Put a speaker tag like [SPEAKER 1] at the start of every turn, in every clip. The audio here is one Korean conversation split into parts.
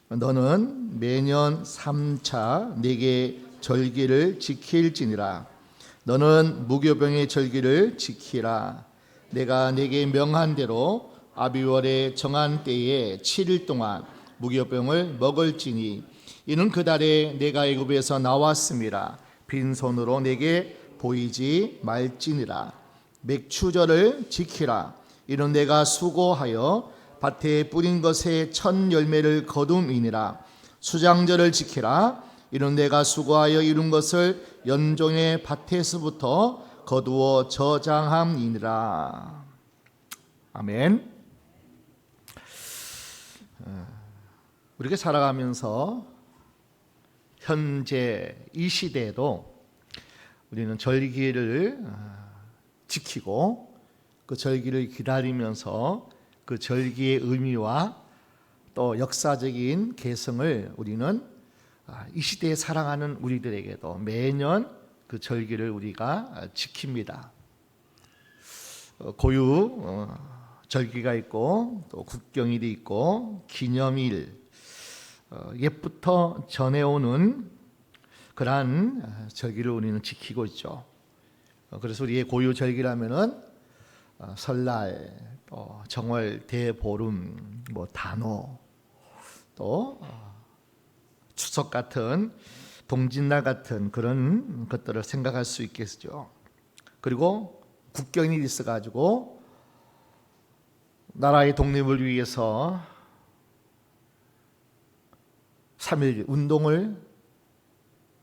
[SPEAKER 1] 너는 매년 3차 내게 절기를 지킬지니라. 너는 무교병의 절기를 지키라. 내가 내게 명한 대로 아비월에 정한 때에 7일 동안 무교병을 먹을지니 이는 그 달에 내가 애굽에서 나왔음이라. 빈손으로 내게 보이지 말지니라. 맥추절을 지키라. 이는 내가 수고하여 밭에 뿌린 것에 첫 열매를 거둠이니라. 수장절을 지키라. 이는 내가 수고하여 이룬 것을 연종의 밭에서부터 거두어 저장함이니라. 아멘. 우리가 살아가면서 현재 이 시대에도 우리는 절기를 지키고 그 절기를 기다리면서 그 절기의 의미와 또 역사적인 개성을 우리는 이 시대에 살아가는 우리들에게도 매년 그 절기를 우리가 지킵니다. 고유 절기가 있고 또 국경일이 있고 기념일, 옛부터 전해오는 그러한 절기를 우리는 지키고 있죠. 그래서 우리의 고유 절기라면은 설날, 또 정월, 대보름, 단오, 또 추석 같은 동짓날 같은 그런 것들을 생각할 수 있겠죠. 그리고 국경일이 있어가지고 나라의 독립을 위해서 3.1 운동을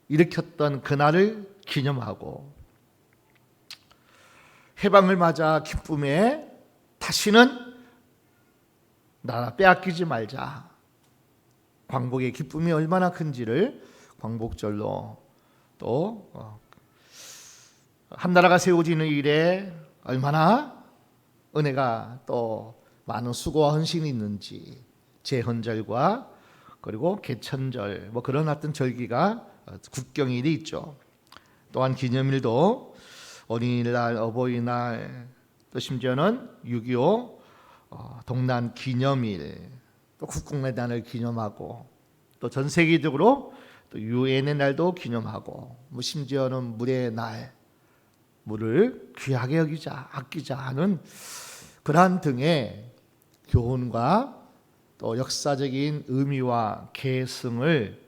[SPEAKER 1] 일으켰던 그날을 기념하고 해방을 맞아 기쁨에 다시는 나라 빼앗기지 말자. 광복의 기쁨이 얼마나 큰지를 광복절로 또 한나라가 세워지는 일에 얼마나 은혜가 또 많은 수고와 헌신이 있는지 제헌절과 그리고 개천절 그런 어떤 절기가 국경일이 있죠. 또한 기념일도 어린이날, 어버이날, 또 심지어는 6.25 동란 기념일, 또 국공내단을 기념하고 또 전 세계적으로 또 유엔의 날도 기념하고 심지어는 물의 날, 물을 귀하게 여기자, 아끼자 하는 그러한 등의 교훈과 또 역사적인 의미와 계승을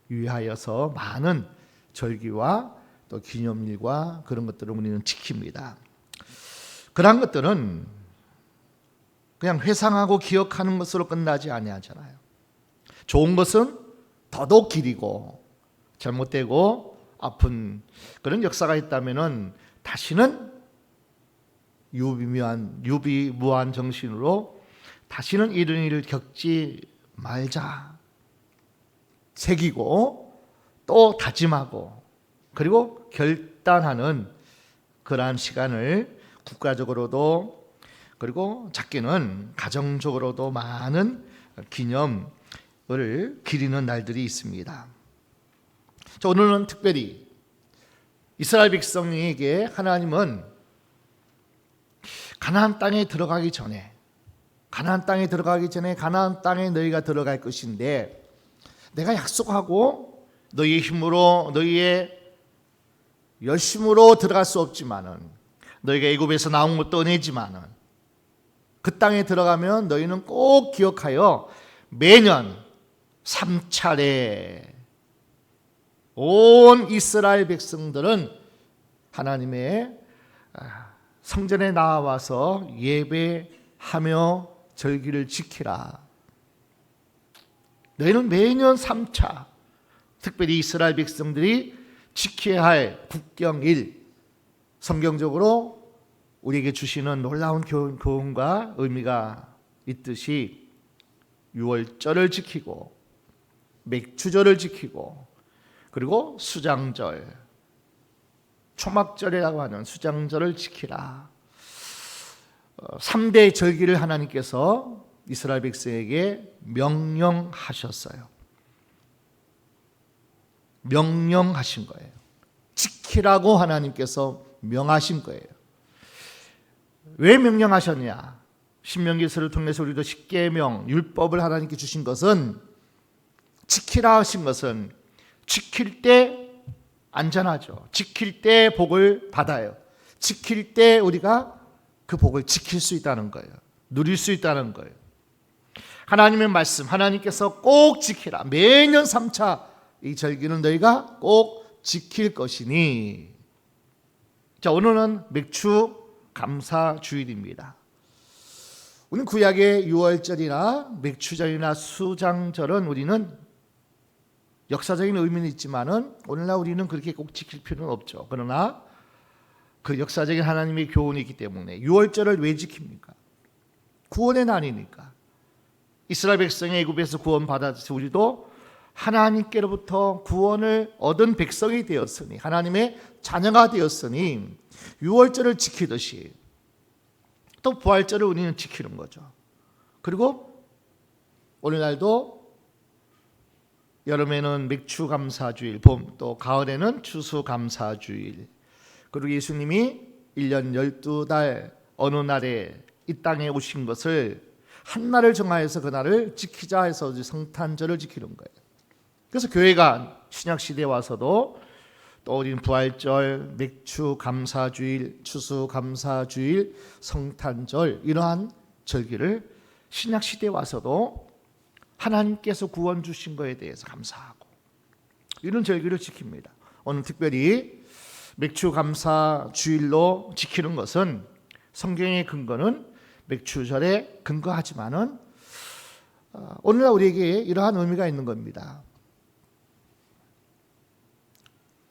[SPEAKER 1] 위하여서 많은 절기와 또 기념일과 그런 것들을 우리는 지킵니다. 그러한 것들은 그냥 회상하고 기억하는 것으로 끝나지 아니하잖아요. 좋은 것은 더더욱 기리고 잘못되고 아픈 그런 역사가 있다면은 다시는 유비무한 정신으로 다시는 이런 일을 겪지 말자 새기고 또 다짐하고 그리고 결단하는 그러한 시간을 국가적으로도 그리고 작게는 가정적으로도 많은 기념을 기리는 날들이 있습니다. 오늘은 특별히 이스라엘 백성에게 하나님은 가나안 땅에 들어가기 전에 가나안 땅에 너희가 들어갈 것인데 내가 약속하고 너희의 힘으로 너희의 열심으로 들어갈 수 없지만은 너희가 애굽에서 나온 것도 은혜지만은 그 땅에 들어가면 너희는 꼭 기억하여 매년 3차례 온 이스라엘 백성들은 하나님의 성전에 나와서 예배하며 절기를 지키라. 너희는 매년 3차 특별히 이스라엘 백성들이 지켜야 할 국경일 성경적으로 우리에게 주시는 놀라운 교훈과 의미가 있듯이 유월절을 지키고 맥추절을 지키고 그리고 수장절 초막절이라고 하는 수장절을 지키라. 3대 절기를 하나님께서 이스라엘 백성에게 명령하셨어요. 명령하신 거예요. 지키라고 하나님께서 명하신 거예요. 왜 명령하셨냐? 신명기서를 통해서 우리도 십계명 율법을 하나님께 주신 것은 지키라 하신 것은 지킬 때 안전하죠. 지킬 때 복을 받아요. 지킬 때 우리가 그 복을 지킬 수 있다는 거예요. 누릴 수 있다는 거예요. 하나님의 말씀, 하나님께서 꼭 지키라. 매년 3차 이 절기는 너희가 꼭 지킬 것이니. 자, 오늘은 맥주 감사 주일입니다. 우리는 구약의 유월절이나 맥주절이나 수장절은 우리는 역사적인 의미는 있지만은 오늘날 우리는 그렇게 꼭 지킬 필요는 없죠. 그러나 그 역사적인 하나님의 교훈이 있기 때문에 유월절을 왜 지킵니까? 구원의 날이니까. 이스라엘 백성의 애굽에서 구원받아서 우리도 하나님께로부터 구원을 얻은 백성이 되었으니, 하나님의 자녀가 되었으니 유월절을 지키듯이 또 부활절을 우리는 지키는 거죠. 그리고 오늘날도 여름에는 맥주 감사주일, 봄 또 가을에는 추수 감사주일, 그리고 예수님이 1년 12달 어느 날에 이 땅에 오신 것을 한 날을 정하여서 그 날을 지키자 해서 성탄절을 지키는 거예요. 그래서 교회가 신약시대에 와서도 또 우리는 부활절, 맥주 감사주일, 추수 감사주일, 성탄절 이러한 절기를 신약시대에 와서도 하나님께서 구원 주신 것에 대해서 감사하고 이런 절기를 지킵니다. 오늘 특별히 맥주 감사주일로 지키는 것은 성경의 근거는 맥주절에 근거하지만은 오늘날 우리에게 이러한 의미가 있는 겁니다.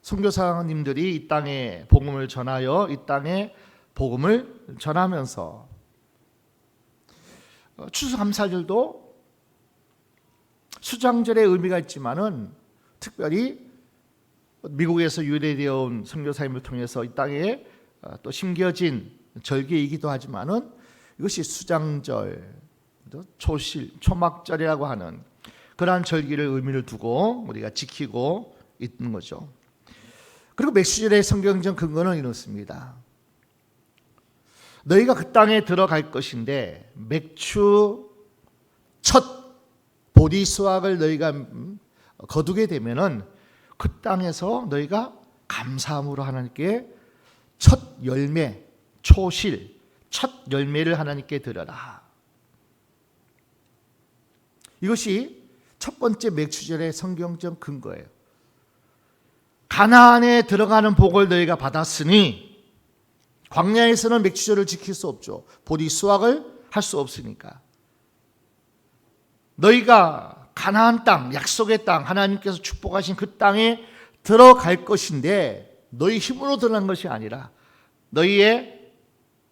[SPEAKER 1] 선교사님들이 이 땅에 복음을 전하여 이 땅에 복음을 전하면서 추수감사절도 수장절의 의미가 있지만은 특별히 미국에서 유래되어 온 선교사님을 통해서 이 땅에 또 심겨진 절기이기도 하지만은 이것이 수장절, 초실, 초막절이라고 하는 그러한 절기를 의미를 두고 우리가 지키고 있는 거죠. 그리고 맥주절의 성경적 근거는 이렇습니다. 너희가 그 땅에 들어갈 것인데 맥주 첫 보리 수확을 너희가 거두게 되면은 그 땅에서 너희가 감사함으로 하나님께 첫 열매, 초실, 첫 열매를 하나님께 드려라. 이것이 첫 번째 맥주절의 성경적 근거예요. 가나안에 들어가는 복을 너희가 받았으니 광야에서는 맥주절을 지킬 수 없죠. 보리 수확을 할 수 없으니까. 너희가 가나안 땅, 약속의 땅, 하나님께서 축복하신 그 땅에 들어갈 것인데 너희 힘으로 들어간 것이 아니라 너희의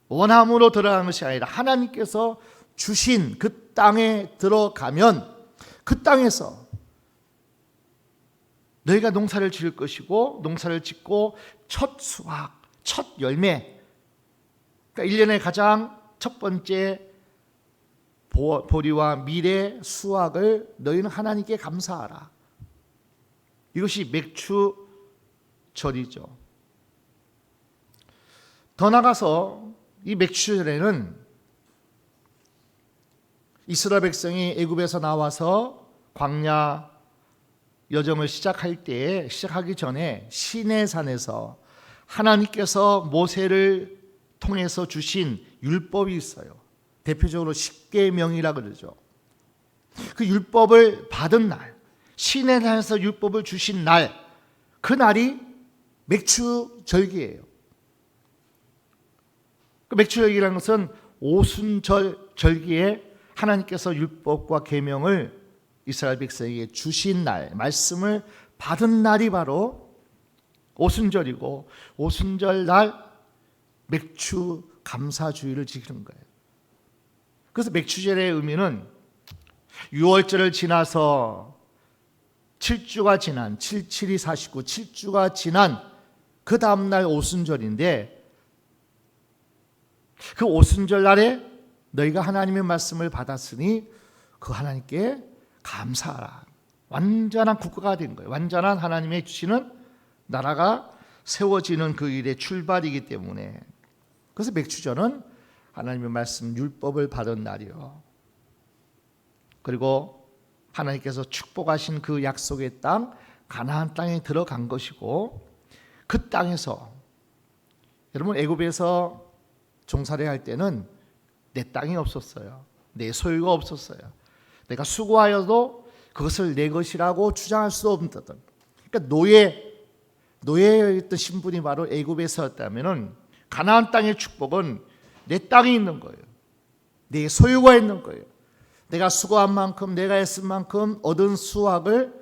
[SPEAKER 1] 원함으로 들어가는 것이 아니라 하나님께서 주신 그 땅에 들어가면 그 땅에서 너희가 농사를 지을 것이고 농사를 짓고 첫 수확, 첫 열매, 그러니까 1년의 가장 첫 번째 보리와 밀의 수확을 너희는 하나님께 감사하라. 이것이 맥주절이죠. 더 나가서 이 맥주절에는 이스라엘 백성이 애굽에서 나와서 광야 여정을 시작하기 전에 시내산에서 하나님께서 모세를 통해서 주신 율법이 있어요. 대표적으로 십계명이라 그러죠. 그 율법을 받은 날, 시내산에서 율법을 주신 날, 그 날이 맥주절기예요. 그 맥주절기라는 것은 오순절 절기에 하나님께서 율법과 계명을 이스라엘 백성에게 주신 날, 말씀을 받은 날이 바로 오순절이고 오순절 날 맥주 감사주일을 지키는 거예요. 그래서 맥주절의 의미는 6월절을 지나서 7주가 지난 7, 49, 7주가 지난 그 다음날 오순절인데 그 오순절 날에 너희가 하나님의 말씀을 받았으니 그 하나님께 감사하라. 완전한 국가가 된 거예요. 완전한 하나님의 주시는 나라가 세워지는 그 일의 출발이기 때문에 그래서 맥주절은 하나님의 말씀 율법을 받은 날이요. 그리고 하나님께서 축복하신 그 약속의 땅 가나안 땅에 들어간 것이고, 그 땅에서 여러분 애굽에서 종살이 할 때는 내 땅이 없었어요. 내 소유가 없었어요. 내가 수고하여도 그것을 내 것이라고 주장할 수 없는, 그러니까 노예였던 신분이 바로 애굽에서였다면은 가나안 땅의 축복은 내 땅이 있는 거예요. 내 소유가 있는 거예요. 내가 수고한 만큼, 내가 애쓴 만큼 얻은 수확을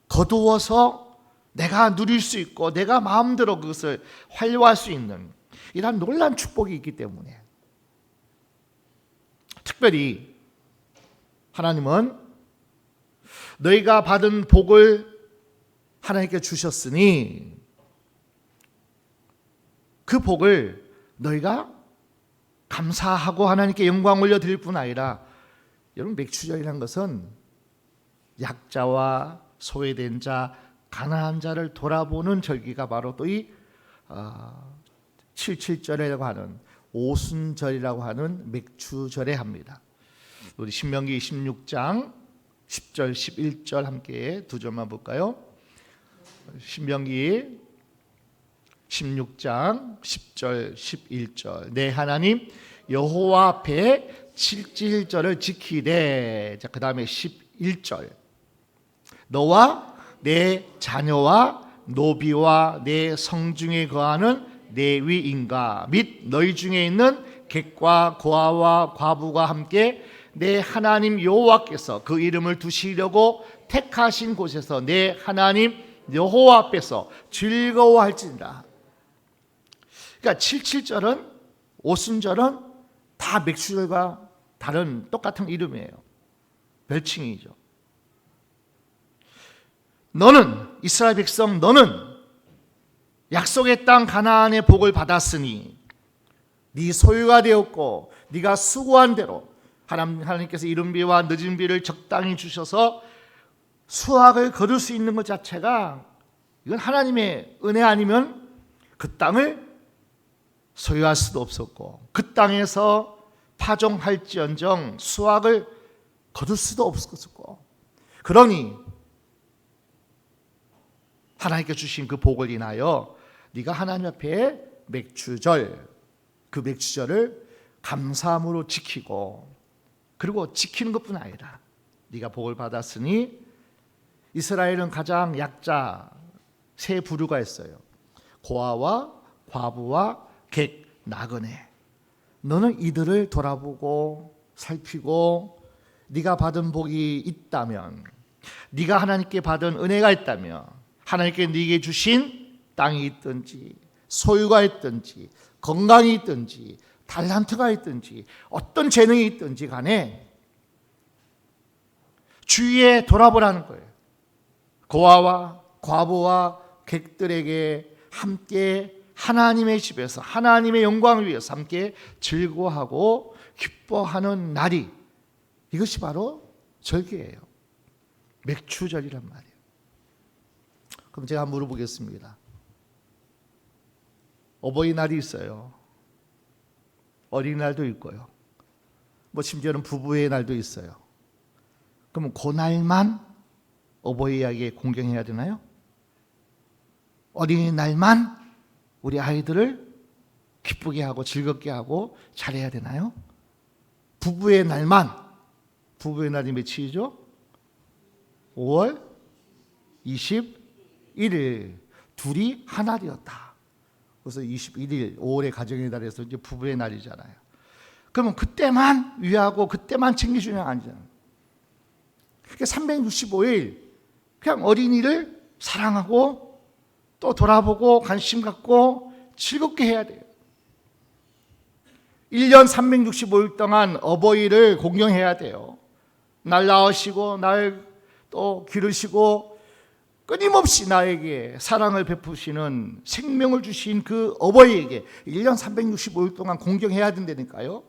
[SPEAKER 1] 거두어서 내가 누릴 수 있고 내가 마음대로 그것을 활용할 수 있는 이러한 놀라운 축복이 있기 때문에, 특별히 하나님은 너희가 받은 복을 하나님께 주셨으니 그 복을 너희가 감사하고 하나님께 영광 올려드릴 뿐 아니라, 여러분 맥추절이라는 것은 약자와 소외된 자, 가난한 자를 돌아보는 절기가 바로 또 이 77절이라고 하는 오순절이라고 하는 맥추절에 합니다. 우리 신명기 16장 10절 11절 함께 두 절만 볼까요? 신명기 16장 10절 11절 내 하나님 여호와 앞에 77절을 지키되, 자, 그 다음에 11절 너와 내 자녀와 노비와 내 성중에 거하는 레위인과 및 너희 중에 있는 객과 고아와 과부가 함께 내 하나님 여호와께서 그 이름을 두시려고 택하신 곳에서 내 하나님 여호와 앞에서 즐거워할지니라. 그러니까 77절은, 오순절은 다 맥추절과 다른 똑같은 이름이에요. 별칭이죠. 너는, 이스라엘 백성 너는 약속의 땅 가나안의 복을 받았으니 네 소유가 되었고 네가 수고한 대로 하나님께서 이른 비와 늦은 비를 적당히 주셔서 수확을 거둘 수 있는 것 자체가, 이건 하나님의 은혜 아니면 그 땅을 소유할 수도 없었고 그 땅에서 파종할지언정 수확을 거둘 수도 없었고, 그러니 하나님께 주신 그 복을 인하여 네가 하나님 앞에 맥추절, 그 맥추절을 감사함으로 지키고, 그리고 지키는 것뿐 아니라 네가 복을 받았으니, 이스라엘은 가장 약자 세 부류가 있어요. 고아와 과부와 객, 나그네. 너는 이들을 돌아보고 살피고 네가 받은 복이 있다면, 네가 하나님께 받은 은혜가 있다면, 하나님께 네게 주신 땅이 있든지 소유가 있든지 건강이 있든지 달란트가 있든지 어떤 재능이 있든지 간에 주위에 돌아보라는 거예요. 고아와 과부와 객들에게 함께 하나님의 집에서 하나님의 영광을 위해서 함께 즐거워하고 기뻐하는 날이, 이것이 바로 절기예요. 맥추절이란 말이에요. 그럼 제가 한번 물어보겠습니다. 어버이날이 있어요. 어린이날도 있고요. 뭐 심지어는 부부의 날도 있어요. 그러면 그날만 어버이에게 공경해야 되나요? 어린이날만 우리 아이들을 기쁘게 하고 즐겁게 하고 잘해야 되나요? 부부의 날만, 부부의 날이 며칠이죠? 5월 21일, 둘이 한 알이었다. 그래서 21일 5월의 가정의 날에서 이제 부부의 날이잖아요. 그러면 그때만 위하고 그때만 챙겨주는 게 아니잖아요. 그러니까 365일 그냥 어린이를 사랑하고 또 돌아보고 관심 갖고 즐겁게 해야 돼요. 1년 365일 동안 어버이를 공경해야 돼요. 날 낳으시고 날 또 기르시고 끊임없이 나에게 사랑을 베푸시는, 생명을 주신 그 어버이에게 1년 365일 동안 공경해야 된다니까요.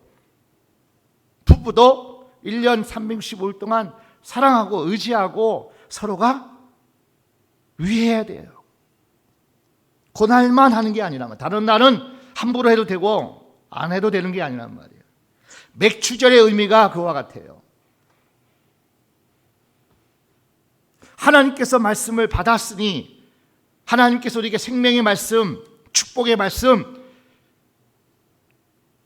[SPEAKER 1] 부부도 1년 365일 동안 사랑하고 의지하고 서로가 위해야 돼요. 그날만 하는 게 아니라, 다른 날은 함부로 해도 되고 안 해도 되는 게 아니란 말이에요. 맥추절의 의미가 그와 같아요. 하나님께서 말씀을 받았으니, 하나님께서 우리에게 생명의 말씀, 축복의 말씀,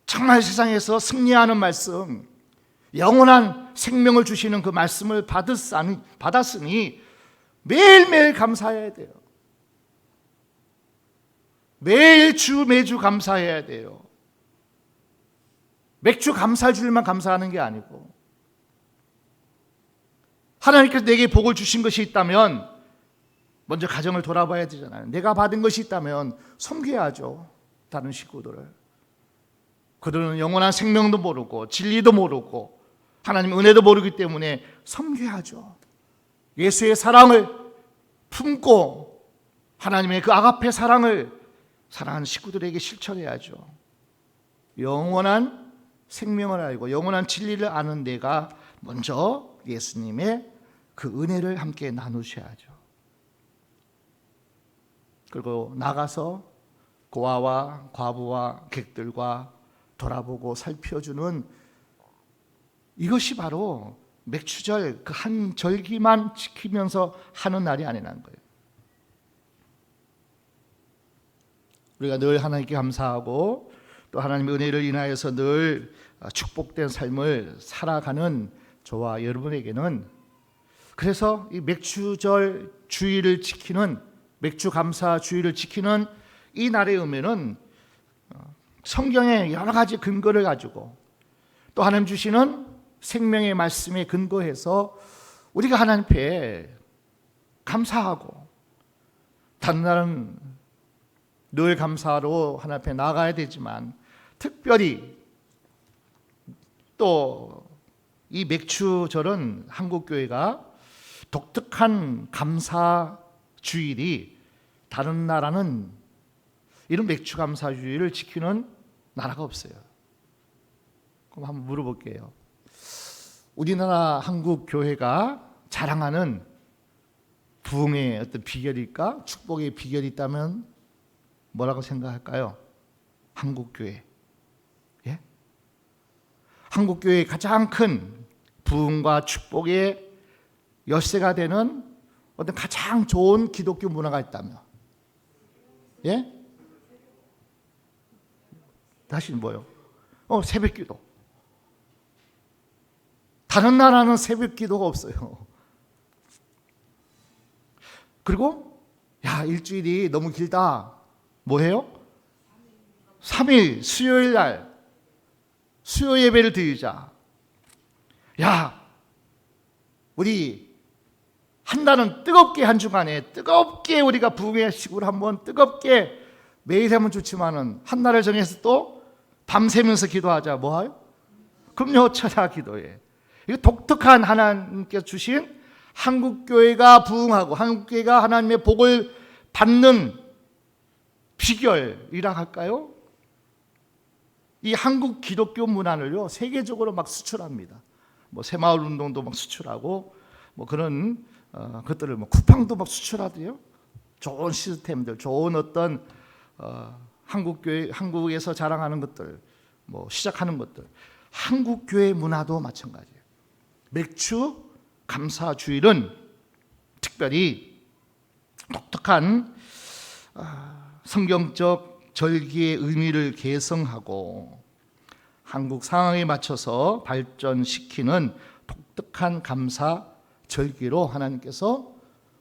[SPEAKER 1] 정말 세상에서 승리하는 말씀, 영원한 생명을 주시는 그 말씀을 받았으니 매일매일 감사해야 돼요. 매주 감사해야 돼요. 맥주 감사줄만 감사하는 게 아니고, 하나님께서 내게 복을 주신 것이 있다면 먼저 가정을 돌아봐야 되잖아요. 내가 받은 것이 있다면 섬겨야죠. 다른 식구들을. 그들은 영원한 생명도 모르고 진리도 모르고 하나님의 은혜도 모르기 때문에 섬겨야죠. 예수의 사랑을 품고 하나님의 그 아가페 사랑을 사랑하는 식구들에게 실천해야죠. 영원한 생명을 알고 영원한 진리를 아는 내가 먼저 예수님의 그 은혜를 함께 나누셔야죠. 그리고 나가서 고아와 과부와 객들과 돌아보고 살펴주는, 이것이 바로 맥추절 그 한 절기만 지키면서 하는 날이 아니라는 거예요. 우리가 늘 하나님께 감사하고 또 하나님의 은혜를 인하여서 늘 축복된 삶을 살아가는 저와 여러분에게는, 그래서 이 맥추절 주의를 지키는, 맥주 감사 주의를 지키는 이 날의 의미는 성경의 여러 가지 근거를 가지고 또 하나님 주시는 생명의 말씀에 근거해서 우리가 하나님 앞에 감사하고, 다른 날은 늘 감사로 하나님 앞에 나가야 되지만 특별히 또 이 맥추절은 한국교회가 독특한 감사 주일이, 다른 나라는 이런 맥주 감사 주일을 지키는 나라가 없어요. 그럼 한번 물어볼게요. 우리나라 한국 교회가 자랑하는 부흥의 어떤 비결일까? 축복의 비결이 있다면 뭐라고 생각할까요? 한국 교회. 예? 한국 교회의 가장 큰 부흥과 축복의 열쇠가 되는 어떤 가장 좋은 기독교 문화가 있다면, 예? 다시 뭐요? 새벽기도. 다른 나라는 새벽기도가 없어요. 그리고 일주일이 너무 길다. 뭐해요? 3일 수요일 날 수요 예배를 드리자. 우리 한 달은 뜨겁게, 한 주간에 뜨겁게 우리가 부흥의 시구를 한번 뜨겁게 매일 하면 좋지만은 한 달을 정해서 또 밤새면서 기도하자. 뭐하요? 금요 철야 기도에. 이거 독특한 하나님께서 주신 한국교회가 부흥하고 한국교회가 하나님의 복을 받는 비결이라 할까요? 이 한국 기독교 문화를요 세계적으로 막 수출합니다. 새마을 운동도 막 수출하고 그런 것들을 쿠팡도 막 수출하대요. 좋은 시스템들, 좋은 어떤 한국교회, 한국에서 자랑하는 것들, 시작하는 것들. 한국교회 문화도 마찬가지예요. 맥주 감사 주일은 특별히 독특한 성경적 절기의 의미를 개성하고 한국 상황에 맞춰서 발전시키는 독특한 감사 절기로 하나님께서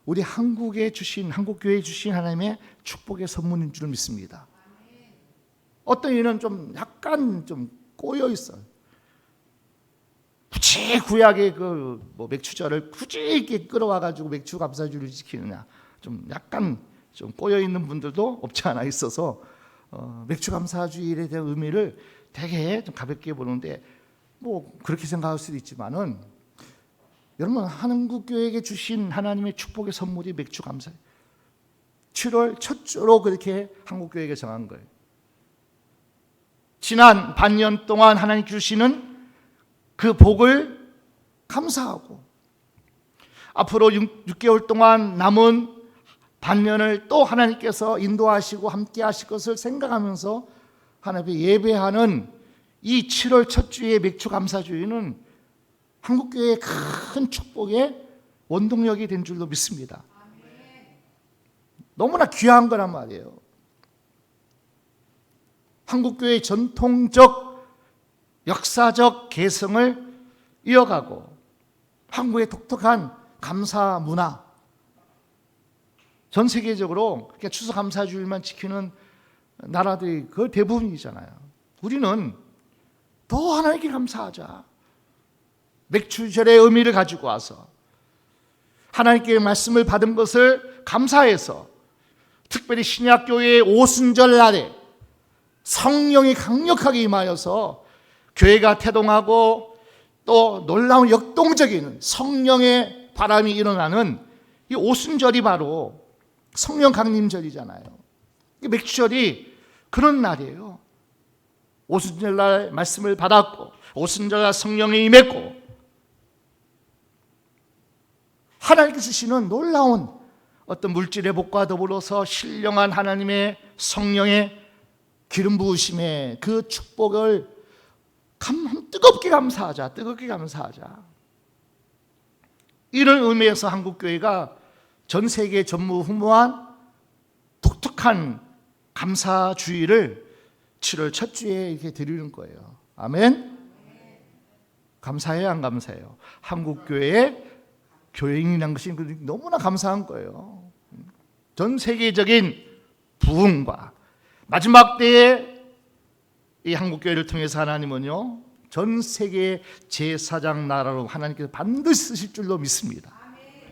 [SPEAKER 1] 우리 한국교회에 주신 하나님의 축복의 선물인 줄 믿습니다. 어떤 이는 좀 약간 좀 꼬여 있어요. 굳이 구약의 맥주절을 굳이 이렇게 끌어와 가지고 맥주 감사주를 지키느냐, 좀 약간 좀 꼬여 있는 분들도 없지 않아 있어서 맥주 감사주일에 대한 의미를 되게 좀 가볍게 보는데 그렇게 생각할 수도 있지만은, 여러분 한국교회에게 주신 하나님의 축복의 선물이 맥주 감사예요. 7월 첫 주로 그렇게 한국교회에게 정한 거예요. 지난 반년 동안 하나님 주시는 그 복을 감사하고 앞으로 6개월 동안 남은 반년을 또 하나님께서 인도하시고 함께 하실 것을 생각하면서 하나님께 예배하는 이 7월 첫 주의 맥주 감사주의는 한국교회의 큰 축복의 원동력이 된 줄로 믿습니다. 너무나 귀한 거란 말이에요. 한국교회의 전통적 역사적 개성을 이어가고 한국의 독특한 감사 문화, 전 세계적으로 추수감사주일만 지키는 나라들이 그 대부분이잖아요. 우리는 더 하나님께 감사하자. 맥주절의 의미를 가지고 와서 하나님께 말씀을 받은 것을 감사해서, 특별히 신약교회의 오순절 날에 성령이 강력하게 임하여서 교회가 태동하고 또 놀라운 역동적인 성령의 바람이 일어나는 이 오순절이 바로 성령 강림절이잖아요. 맥주절이 그런 날이에요. 오순절 날 말씀을 받았고 오순절 날 성령이 임했고 하나님께서 주시는 놀라운 어떤 물질의 복과 더불어서 신령한 하나님의 성령의 기름 부으심의 그 축복을 뜨겁게 감사하자. 뜨겁게 감사하자. 이런 의미에서 한국교회가 전 세계 전무후무한 독특한 감사주의를 7월 첫 주에 이렇게 드리는 거예요. 아멘? 감사해요, 안 감사해요? 한국교회의 교인이라는 것이 너무나 감사한 거예요. 전 세계적인 부흥과 마지막 때에 이 한국교회를 통해서 하나님은요, 전 세계 제4장 나라로 하나님께서 반드시 쓰실 줄로 믿습니다.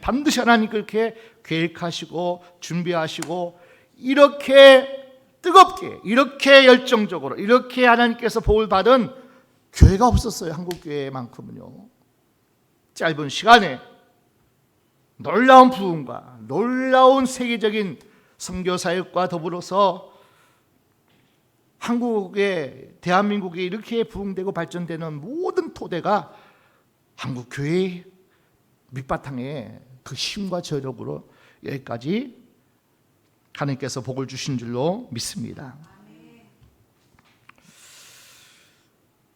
[SPEAKER 1] 반드시 하나님 그렇게 계획하시고 준비하시고 이렇게 뜨겁게, 이렇게 열정적으로, 이렇게 하나님께서 복을 받은 교회가 없었어요. 한국교회만큼은요. 짧은 시간에 놀라운 부흥과 놀라운 세계적인 선교사역과 더불어서 한국의, 대한민국이 이렇게 부흥되고 발전되는 모든 토대가 한국교회의 밑바탕에 그 힘과 저력으로 여기까지 하나님께서 복을 주신 줄로 믿습니다.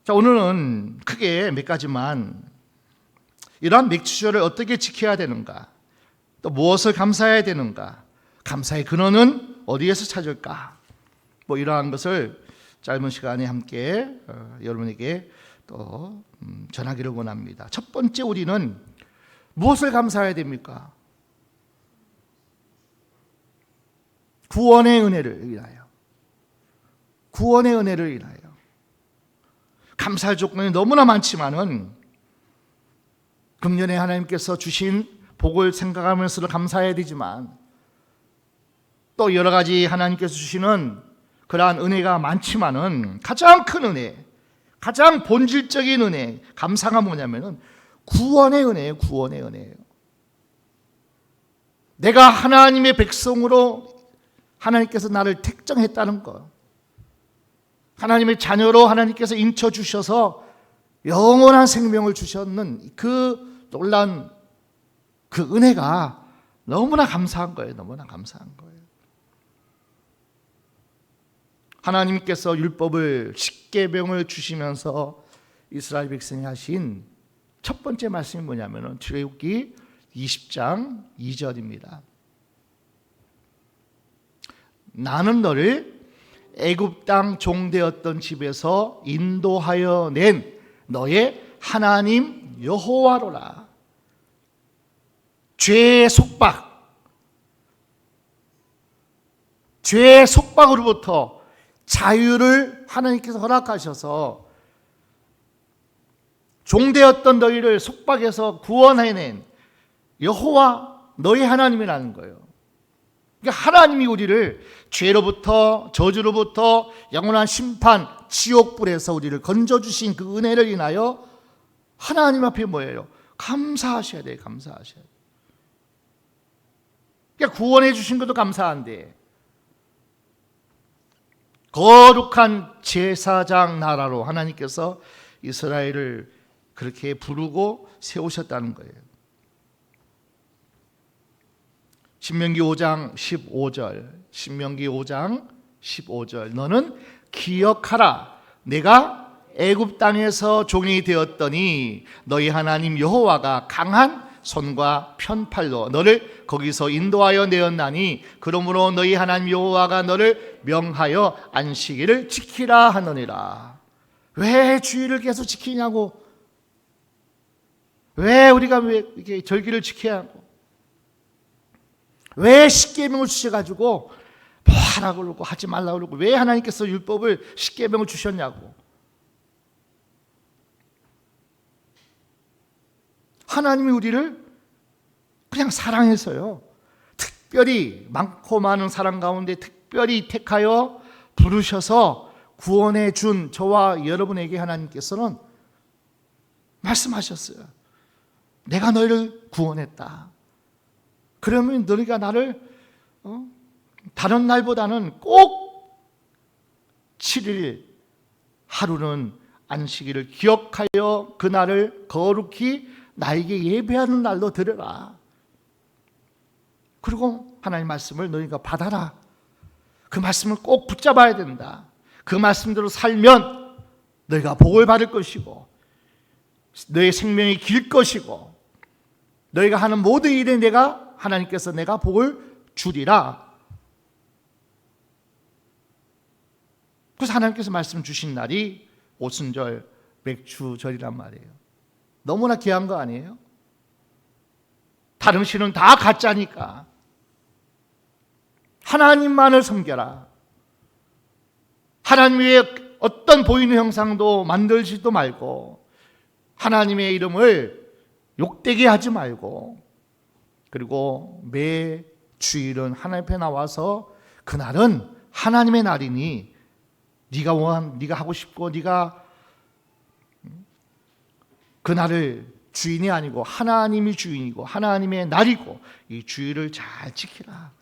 [SPEAKER 1] 자, 오늘은 크게 몇 가지만 이러한 맥주절을 어떻게 지켜야 되는가, 또 무엇을 감사해야 되는가, 감사의 근원은 어디에서 찾을까, 뭐 이러한 것을 짧은 시간에 함께 여러분에게 또 전하기를 원합니다. 첫 번째, 우리는 무엇을 감사해야 됩니까? 구원의 은혜를 인하여. 구원의 은혜를 인하여. 감사할 조건이 너무나 많지만은 금년에 하나님께서 주신 복을 생각하면서 감사해야 되지만 또 여러 가지 하나님께서 주시는 그러한 은혜가 많지만은 가장 큰 은혜, 가장 본질적인 은혜, 감사가 뭐냐면은 구원의 은혜예요. 구원의 은혜예요. 내가 하나님의 백성으로 하나님께서 나를 택정했다는 것, 하나님의 자녀로 하나님께서 인쳐주셔서 영원한 생명을 주셨는 그 놀라운 그 은혜가 너무나 감사한 거예요. 너무나 감사한 거예요. 하나님께서 율법을 십계명을 주시면서 이스라엘 백성이 하신 첫 번째 말씀이 뭐냐면은 출애굽기 20장 2절입니다. 나는 너를 애굽 땅 종되었던 집에서 인도하여 낸 너의 하나님 여호와로라. 죄의 속박으로부터 자유를 하나님께서 허락하셔서 종되었던 너희를 속박에서 구원해낸 여호와 너희 하나님이라는 거예요. 그러니까 하나님이 우리를 죄로부터, 저주로부터, 영원한 심판, 지옥불에서 우리를 건져주신 그 은혜를 인하여 하나님 앞에 뭐예요? 감사하셔야 돼요. 감사하셔야 돼요. 그러니까 구원해 주신 것도 감사한데 거룩한 제사장 나라로 하나님께서 이스라엘을 그렇게 부르고 세우셨다는 거예요. 신명기 5장 15절, 신명기 5장 15절, 너는 기억하라. 내가 애굽 땅에서 종이 되었더니 너희 하나님 여호와가 강한 손과 편팔로 너를 거기서 인도하여 내었나니 그러므로 너희 하나님 여호와가 너를 명하여 안식일을 지키라 하느니라. 왜 주일을 계속 지키냐고. 왜 우리가 왜 이렇게 절기를 지켜야 하고, 왜 십계명을 주셔가지고 뭐 하라고 그러고 하지 말라고 그러고, 왜 하나님께서 율법을 십계명을 주셨냐고. 하나님이 우리를 그냥 사랑해서요, 특별히 많고 많은 사랑 가운데 특별히 택하여 부르셔서 구원해 준 저와 여러분에게 하나님께서는 말씀하셨어요. 내가 너희를 구원했다. 그러면 너희가 나를 다른 날보다는 꼭 7일 하루는 안식일을 기억하여 그 날을 거룩히 나에게 예배하는 날로 드려라. 그리고 하나님의 말씀을 너희가 받아라. 그 말씀을 꼭 붙잡아야 된다. 그 말씀대로 살면 너희가 복을 받을 것이고 너희 생명이 길 것이고 너희가 하는 모든 일에 하나님께서 내가 복을 주리라. 그래서 하나님께서 말씀 주신 날이 오순절 맥주절이란 말이에요. 너무나 귀한 거 아니에요? 다른 신은 다 가짜니까 하나님만을 섬겨라. 하나님 외에 어떤 보이는 형상도 만들지도 말고 하나님의 이름을 욕되게 하지 말고, 그리고 매 주일은 하나님 앞에 나와서 그날은 하나님의 날이니 네가 하고 싶고 네가 그날을 주인이 아니고 하나님이 주인이고 하나님의 날이고 이 주일을 잘 지키라.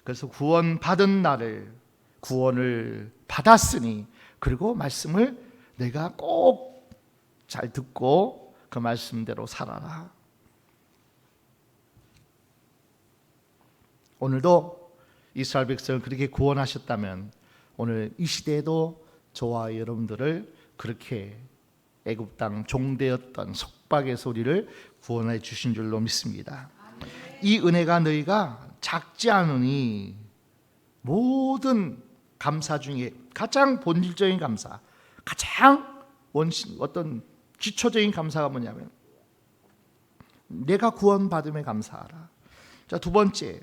[SPEAKER 1] 그래서 구원받은 날을 구원을 받았으니 그리고 말씀을 내가 꼭 잘 듣고 그 말씀대로 살아라. 오늘도 이스라엘 백성을 그렇게 구원하셨다면 오늘 이 시대에도 저와 여러분들을 그렇게 애굽 땅 종되었던 속박에서 우리를 구원해 주신 줄로 믿습니다. 이 은혜가 너희가 작지 않으니 모든 감사 중에 가장 본질적인 감사, 가장 어떤 기초적인 감사가 뭐냐면 내가 구원받음에 감사하라. 자, 두 번째,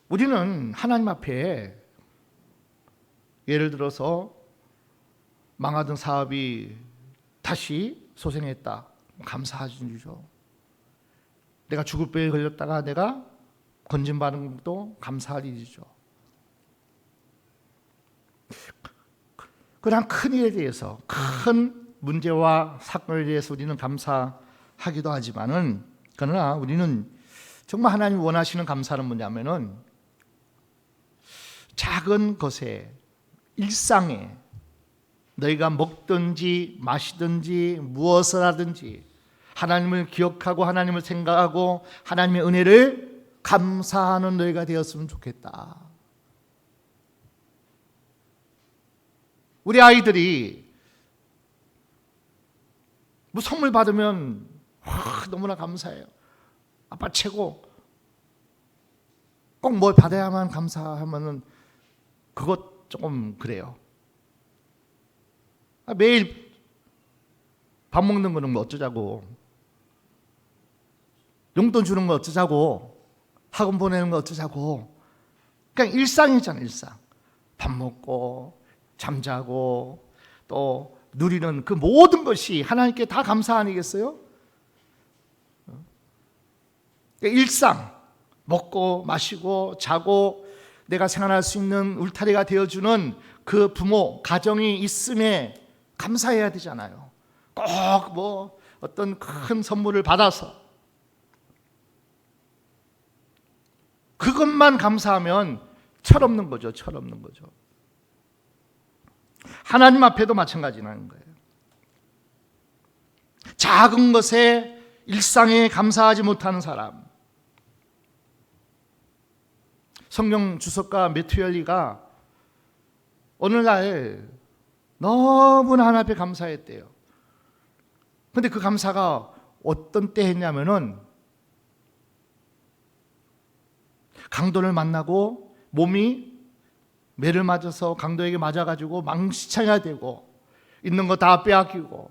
[SPEAKER 1] 우리는 하나님 앞에 예를 들어서 망하던 사업이 다시 소생했다. 감사하죠. 내가 죽을 병에 걸렸다가 내가 건진받은 것도 감사할 일이죠. 그런 큰 일에 대해서, 큰 문제와 사건에 대해서 우리는 감사하기도 하지만은, 그러나 우리는 정말 하나님 원하시는 감사는 뭐냐면은 작은 것에, 일상에 너희가 먹든지 마시든지 무엇을 하든지 하나님을 기억하고 하나님을 생각하고 하나님의 은혜를 감사하는 너희가 되었으면 좋겠다. 우리 아이들이 뭐 선물 받으면 너무나 감사해요. 아빠 최고. 꼭 뭘 받아야만 감사하면은 그것 조금 그래요. 매일 밥 먹는 거는 뭐 어쩌자고, 용돈 주는 거 어쩌자고, 학원 보내는 거 어쩌자고. 그냥 일상이잖아요. 일상. 밥 먹고 잠자고 또 누리는 그 모든 것이 하나님께 다 감사 아니겠어요? 일상, 먹고 마시고 자고 내가 생활할 수 있는 울타리가 되어주는 그 부모, 가정이 있음에 감사해야 되잖아요. 꼭 뭐 어떤 큰 선물을 받아서 그것만 감사하면 철없는 거죠. 철없는 거죠. 하나님 앞에도 마찬가지라는 거예요. 작은 것에, 일상에 감사하지 못하는 사람. 성경 주석가 매튜얼리가 오늘날 너무나 하나님 앞에 감사했대요. 근데 그 감사가 어떤 때 했냐면은 강도를 만나고 몸이 매를 맞아서 강도에게 맞아가지고 망신쳐야 되고 있는 거 다 빼앗기고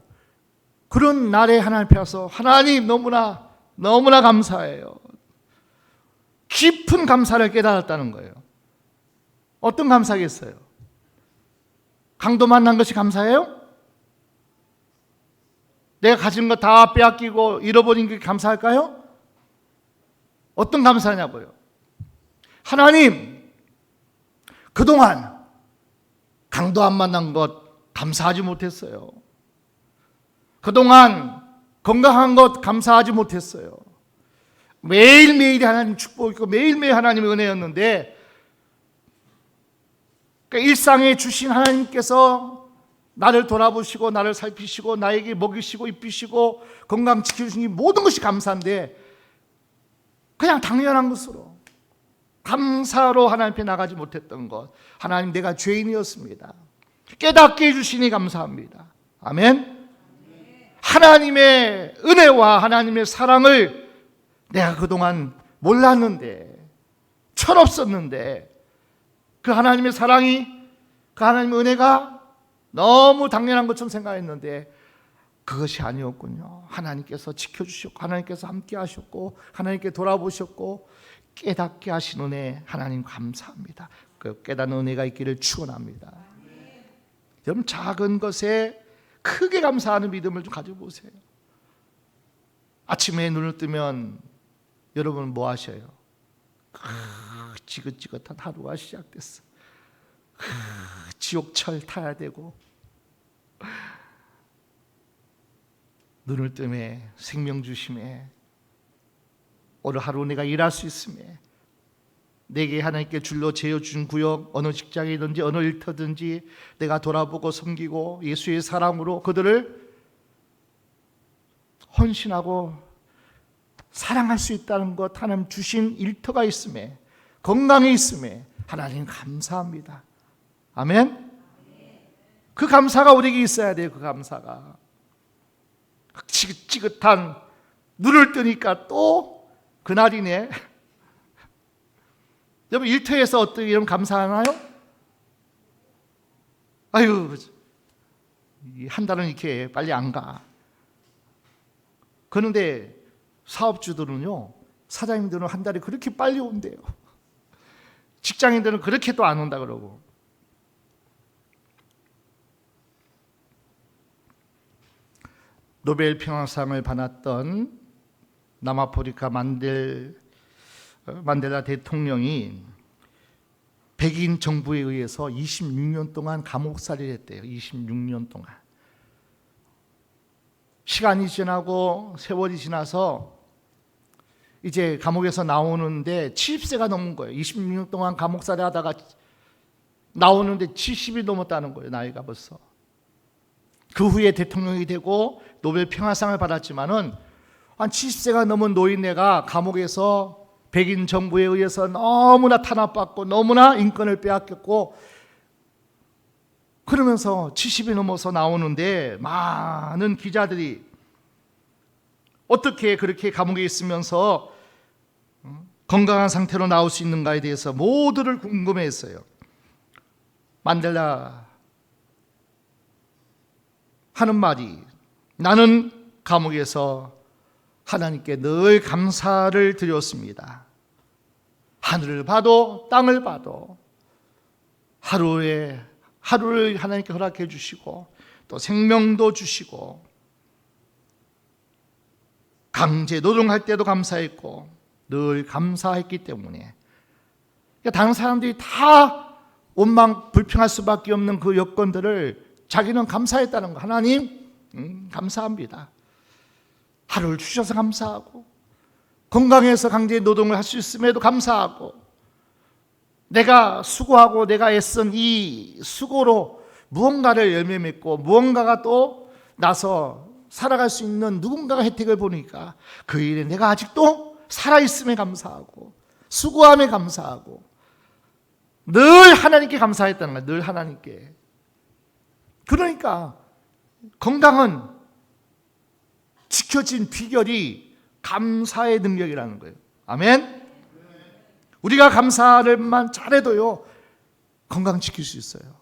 [SPEAKER 1] 그런 날에 하나님 앞에 와서 하나님 너무나 감사해요. 깊은 감사를 깨달았다는 거예요. 어떤 감사겠어요? 강도 만난 것이 감사해요? 내가 가진 거 다 빼앗기고 잃어버린 게 감사할까요? 어떤 감사냐고요? 하나님, 그동안 강도 안 만난 것 감사하지 못했어요. 그동안 건강한 것 감사하지 못했어요. 매일매일 하나님 축복이고 매일매일 하나님의 은혜였는데 그러니까 일상에 주신 하나님께서 나를 돌아보시고 나를 살피시고 나에게 먹이시고 입히시고 건강 지켜주시니 모든 것이 감사한데 그냥 당연한 것으로 감사로 하나님 앞에 나가지 못했던 것, 하나님 내가 죄인이었습니다. 깨닫게 해주시니 감사합니다. 아멘. 하나님의 은혜와 하나님의 사랑을 내가 그동안 몰랐는데 철없었는데 그 하나님의 사랑이 그 하나님의 은혜가 너무 당연한 것처럼 생각했는데 그것이 아니었군요. 하나님께서 지켜주셨고 하나님께서 함께 하셨고 하나님께 돌아보셨고 깨닫게 하신 은혜 하나님 감사합니다. 그 깨닫는 은혜가 있기를 축원합니다. 여러분 작은 것에 크게 감사하는 믿음을 좀 가져보세요. 아침에 눈을 뜨면 여러분 뭐 하셔요? 지긋지긋한 하루가 시작됐어. 지옥철 타야 되고 눈을 뜨매 생명 주심에 오늘 하루 내가 일할 수 있음에 내게 하나님께 줄로 재어준 구역 어느 직장이든지 어느 일터든지 내가 돌아보고 섬기고 예수의 사랑으로 그들을 헌신하고 사랑할 수 있다는 것 하나님 주신 일터가 있음에 건강에 있음에 하나님 감사합니다. 아멘. 그 감사가 우리에게 있어야 돼요. 그 감사가 지긋지긋한 눈을 뜨니까 또 그날이네. 여러분 일터에서 어떻게 이런 감사하나요? 아유 한 달은 이렇게 빨리 안 가. 그런데 사업주들은요 사장님들은 한 달이 그렇게 빨리 온대요. 직장인들은 그렇게 또 안 온다 그러고. 노벨 평화상을 받았던 남아프리카 만델라 대통령이 백인 정부에 의해서 26년 동안 감옥살이를 했대요. 26년 동안. 시간이 지나고 세월이 지나서 이제 감옥에서 나오는데 70세가 넘은 거예요. 26년 동안 감옥살이 하다가 나오는데 70이 넘었다는 거예요. 나이가 벌써. 그 후에 대통령이 되고 노벨 평화상을 받았지만은 한 70세가 넘은 노인네가 감옥에서 백인 정부에 의해서 너무나 탄압받고 너무나 인권을 빼앗겼고 그러면서 70이 넘어서 나오는데 많은 기자들이 어떻게 그렇게 감옥에 있으면서 건강한 상태로 나올 수 있는가에 대해서 모두를 궁금해했어요. 만델라 하는 말이 나는 감옥에서 하나님께 늘 감사를 드렸습니다. 하늘을 봐도 땅을 봐도 하루를 하나님께 허락해 주시고 또 생명도 주시고 강제 노동할 때도 감사했고 늘 감사했기 때문에 다른 사람들이 다 원망 불평할 수밖에 없는 그 여건들을 자기는 감사했다는 거. 하나님 감사합니다. 하루를 주셔서 감사하고 건강해서 강제 노동을 할 수 있음에도 감사하고 내가 수고하고 내가 애쓴 이 수고로 무언가를 열매 맺고 무언가가 또 나서 살아갈 수 있는 누군가가 혜택을 보니까 그 일에 내가 아직도 살아있음에 감사하고 수고함에 감사하고 늘 하나님께 감사했다는 거야. 늘 하나님께. 그러니까 건강은 지켜진 비결이 감사의 능력이라는 거예요. 아멘. 우리가 감사를만 잘해도요, 건강 지킬 수 있어요.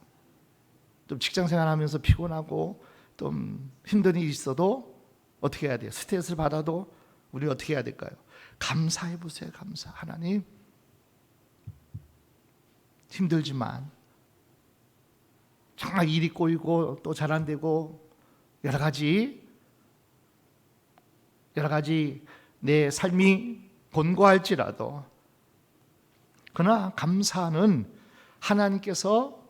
[SPEAKER 1] 좀 직장생활 하면서 피곤하고 좀 힘든 일이 있어도 어떻게 해야 돼요? 스트레스를 받아도 우리 어떻게 해야 될까요? 감사해 보세요. 감사. 하나님, 힘들지만 정말 일이 꼬이고 또 잘 안 되고 여러 가지 내 삶이 곤고할지라도, 그러나 감사는 하나님께서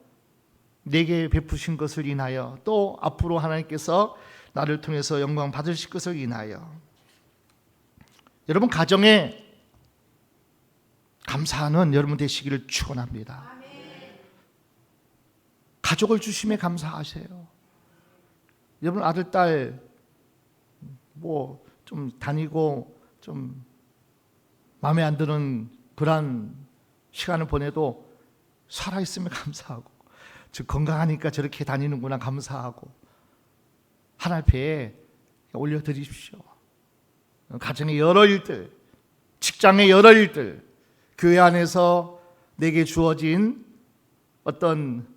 [SPEAKER 1] 내게 베푸신 것을 인하여, 또 앞으로 하나님께서 나를 통해서 영광 받으실 것을 인하여, 여러분 가정에 감사하는 여러분 되시기를 축원합니다. 가족을 주심에 감사하세요. 여러분 아들 딸 뭐 좀 다니고 좀 마음에 안 드는 그런 시간을 보내도 살아있으면 감사하고, 즉 건강하니까 저렇게 다니는구나 감사하고 하나님 앞에 올려드리십시오. 가정의 여러 일들, 직장의 여러 일들, 교회 안에서 내게 주어진 어떤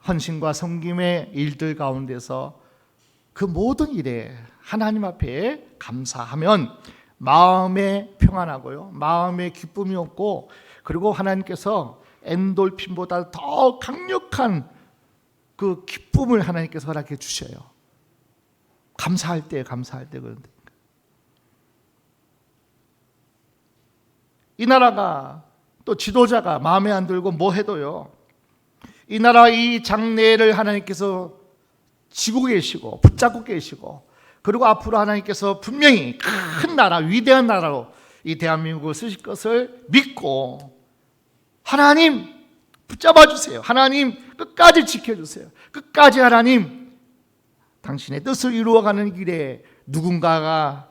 [SPEAKER 1] 헌신과 섬김의 일들 가운데서 그 모든 일에 하나님 앞에 감사하면 마음에 평안하고요, 마음에 기쁨이 없고, 그리고 하나님께서 엔돌핀보다 더 강력한 그 기쁨을 하나님께서 허락해 주셔요. 감사할 때 그런데 이 나라가 또 지도자가 마음에 안 들고 뭐 해도요, 이 나라 이 장래를 하나님께서 지고 계시고 붙잡고 계시고, 그리고 앞으로 하나님께서 분명히 큰 나라, 위대한 나라로 이 대한민국을 쓰실 것을 믿고, 하나님 붙잡아 주세요. 하나님 끝까지 지켜주세요. 끝까지 하나님 당신의 뜻을 이루어가는 길에 누군가가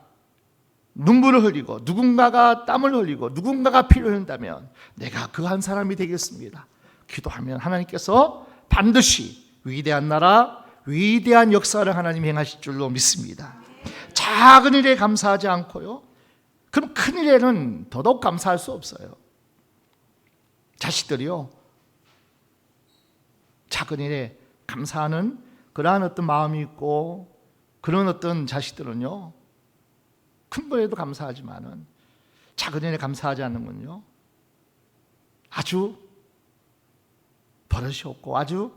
[SPEAKER 1] 눈물을 흘리고 누군가가 땀을 흘리고 누군가가 피를 흘린다면 내가 그 한 사람이 되겠습니다. 기도하면 하나님께서 반드시 위대한 나라, 위대한 역사를 하나님 행하실 줄로 믿습니다. 작은 일에 감사하지 않고요, 그럼 큰 일에는 더더욱 감사할 수 없어요. 자식들이요, 작은 일에 감사하는 그러한 어떤 마음이 있고, 그런 어떤 자식들은요, 큰 거에도 감사하지만은 작은 일에 감사하지 않는군요, 아주 버릇이 없고 아주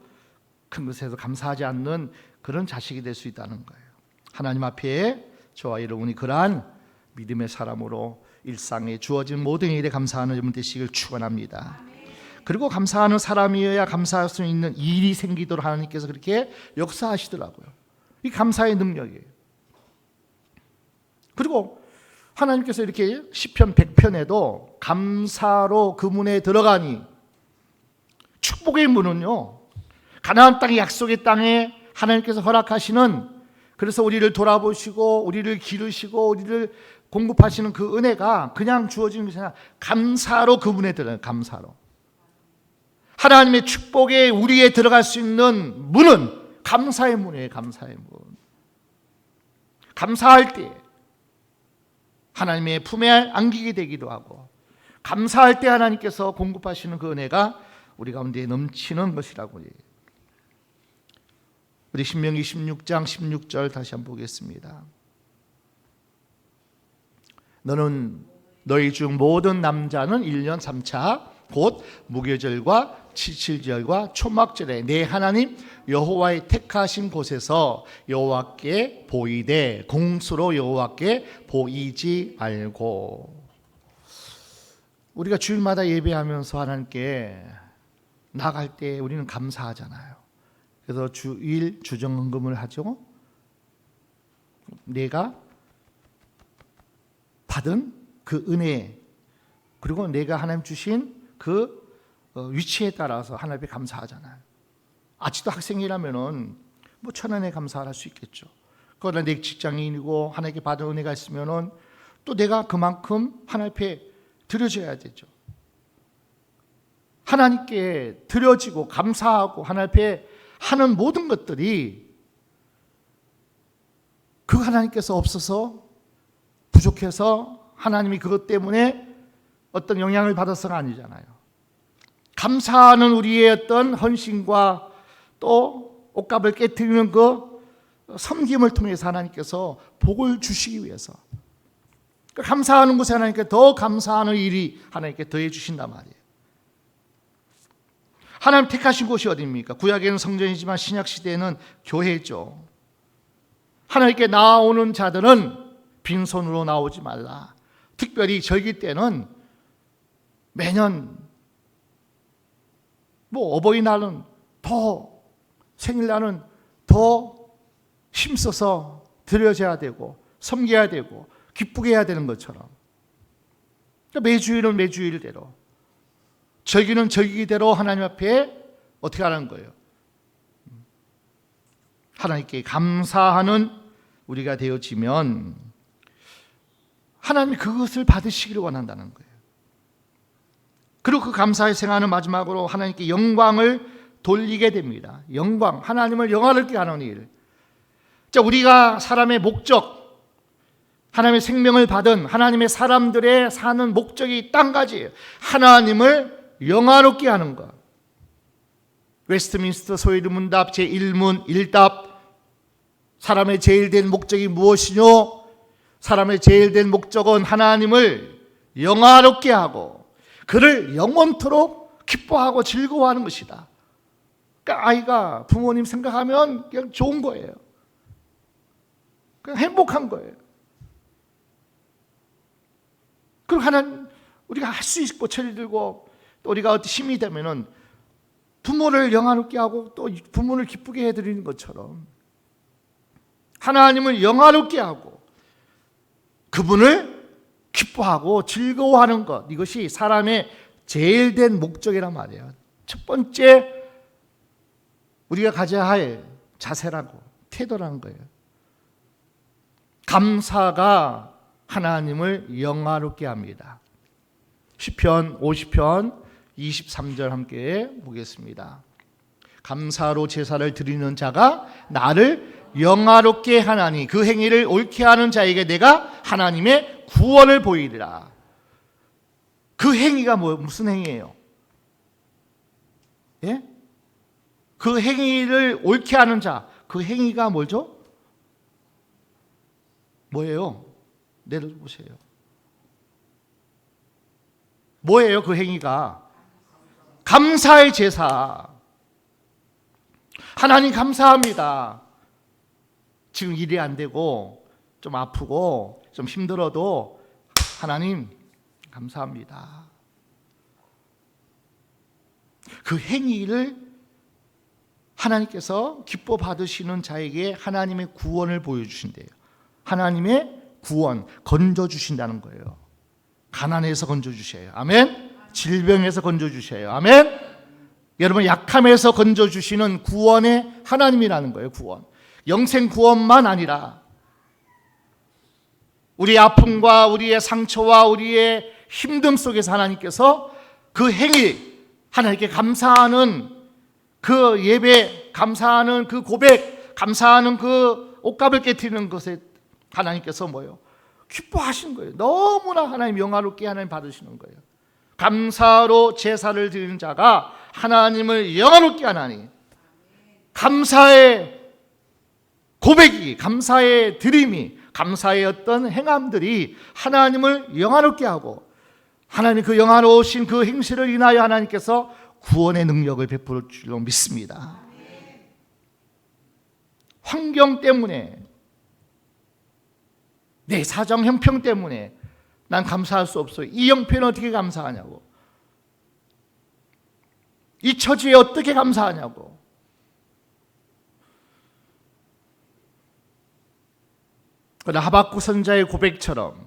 [SPEAKER 1] 큰 것에도 감사하지 않는 그런 자식이 될 수 있다는 거예요. 하나님 앞에 저와 여러분이 그러한 믿음의 사람으로 일상에 주어진 모든 일에 감사하는 여러분 되시길 축원합니다. 그리고 감사하는 사람이어야 감사할 수 있는 일이 생기도록 하나님께서 그렇게 역사하시더라고요. 이 감사의 능력이에요. 그리고 하나님께서 이렇게 시편 100편에도 감사로 그 문에 들어가니, 축복의 문은요, 가나안 땅의 약속의 땅에 하나님께서 허락하시는, 그래서 우리를 돌아보시고 우리를 기르시고 우리를 공급하시는 그 은혜가 그냥 주어지는 것이 아니라 감사로 그 문에 들어가요. 감사로 하나님의 축복에 우리에 들어갈 수 있는 문은 감사의 문이에요. 감사의 문. 감사할 때 하나님의 품에 안기게 되기도 하고, 감사할 때 하나님께서 공급하시는 그 은혜가 우리 가운데 넘치는 것이라고. 우리 신명기 16장 16절 다시 한번 보겠습니다. 너는 너희 중 모든 남자는 1년 3차 곧 무교절과 칠칠절과 초막절에 내 하나님 여호와의 택하신 곳에서 여호와께 보이되 공수로 여호와께 보이지 말고. 우리가 주일마다 예배하면서 하나님께 나갈 때 우리는 감사하잖아요. 그래서 주일 주정헌금을 하죠. 내가 받은 그 은혜, 그리고 내가 하나님 주신 그 위치에 따라서 하나님께 감사하잖아요. 아직도 학생이라면은 뭐 1,000원에 감사할 수 있겠죠. 그러나 내 직장인이고 하나님께 받은 은혜가 있으면은 또 내가 그만큼 하나님 앞에 드려져야 되죠. 하나님께 드려지고 감사하고 하나님 앞에 하는 모든 것들이 그 하나님께서 없어서 부족해서 하나님이 그것 때문에 어떤 영향을 받아서가 아니잖아요. 감사하는 우리의 어떤 헌신과 또 옷값을 깨뜨리는 그 섬김을 통해서 하나님께서 복을 주시기 위해서, 감사하는 곳에 하나님께 더 감사하는 일이 하나님께 더해 주신단 말이에요. 하나님 택하신 곳이 어디입니까? 구약에는 성전이지만 신약 시대에는 교회죠. 하나님께 나오는 자들은 빈손으로 나오지 말라. 특별히 절기 때는 매년 어버이날은 더, 생일날은 더 힘써서 드려져야 되고 섬겨야 되고 기쁘게 해야 되는 것처럼, 매주일은 매주일대로, 절기는 절기대로 하나님 앞에 어떻게 하는 거예요? 하나님께 감사하는 우리가 되어지면 하나님이 그것을 받으시기를 원한다는 거예요. 그리고 그 감사의 생활은 마지막으로 하나님께 영광을 돌리게 됩니다. 영광, 하나님을 영화롭게 하는 일. 자, 우리가 사람의 목적, 하나님의 생명을 받은 하나님의 사람들의 사는 목적이 딱 가지예요. 하나님을 영화롭게 하는 것. 웨스트민스터 소위드 문답 제1문 1답, 사람의 제일 된 목적이 무엇이뇨? 사람의 제일 된 목적은 하나님을 영화롭게 하고 그를 영원토록 기뻐하고 즐거워하는 것이다. 그러니까 아이가 부모님 생각하면 그냥 좋은 거예요. 그냥 행복한 거예요. 그리고 하나님, 우리가 할 수 있고 철이 들고 또 우리가 어떤 힘이 되면은 부모를 영화롭게 하고 또 부모를 기쁘게 해드리는 것처럼 하나님을 영화롭게 하고 그분을 기뻐하고 즐거워하는 것, 이것이 사람의 제일 된 목적이란 말이에요. 첫 번째 우리가 가져야 할 자세라고, 태도라는 거예요. 감사가 하나님을 영화롭게 합니다. 시편 50편 23절 함께 보겠습니다. 감사로 제사를 드리는 자가 나를 영화롭게 하나니 그 행위를 옳게 하는 자에게 내가 하나님의 구원을 보이리라. 그 행위가 무슨 행위예요? 예? 그 행위를 옳게 하는 자, 그 행위가 뭐죠? 뭐예요? 내려보세요. 뭐예요? 그 행위가 감사의 제사. 하나님 감사합니다. 지금 일이 안 되고 좀 아프고 좀 힘들어도 하나님 감사합니다. 그 행위를 하나님께서 기뻐 받으시는 자에게 하나님의 구원을 보여주신대요. 하나님의 구원, 건져주신다는 거예요. 가난에서 건져주셔요. 아멘. 질병에서 건져주셔요. 아멘. 여러분, 약함에서 건져주시는 구원의 하나님이라는 거예요. 구원, 영생 구원만 아니라 우리의 아픔과 우리의 상처와 우리의 힘듦 속에서 하나님께서 그 행위, 하나님께 감사하는 그 예배, 감사하는 그 고백, 감사하는 그 옷값을 깨트리는 것에 하나님께서 뭐예요? 기뻐하시는 거예요. 너무나 하나님 영화롭게 하나님 받으시는 거예요. 감사로 제사를 드리는 자가 하나님을 영화롭게 하나니, 감사의 고백이, 감사의 드림이, 감사의 어떤 행함들이 하나님을 영화롭게 하고 하나님 그 영화로우신 그 행실을 인하여 하나님께서 구원의 능력을 베풀어 줄로 믿습니다. 환경 때문에, 내 사정 형편 때문에 난 감사할 수 없어요. 이 형편은 어떻게 감사하냐고, 이 처지에 어떻게 감사하냐고. 그러나 하박국 선자의 고백처럼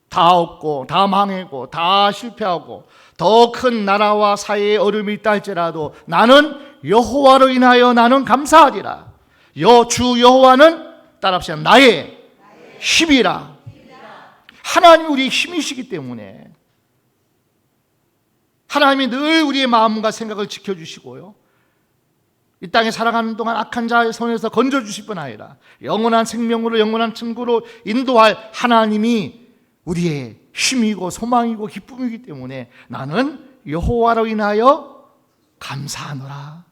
[SPEAKER 1] 다 없고 다 망하고 다 실패하고 더 큰 나라와 사회의 어려움이 있다 할지라도 나는 여호와로 인하여 나는 감사하리라. 주 여호와는 따라합시다. 나의 힘이라. 하나님이 우리의 힘이시기 때문에 하나님이 늘 우리의 마음과 생각을 지켜주시고요, 이 땅에 살아가는 동안 악한 자의 손에서 건져주실 뿐 아니라 영원한 생명으로 영원한 천국으로 인도할 하나님이 우리의 힘이고 소망이고 기쁨이기 때문에 나는 여호와로 인하여 감사하노라.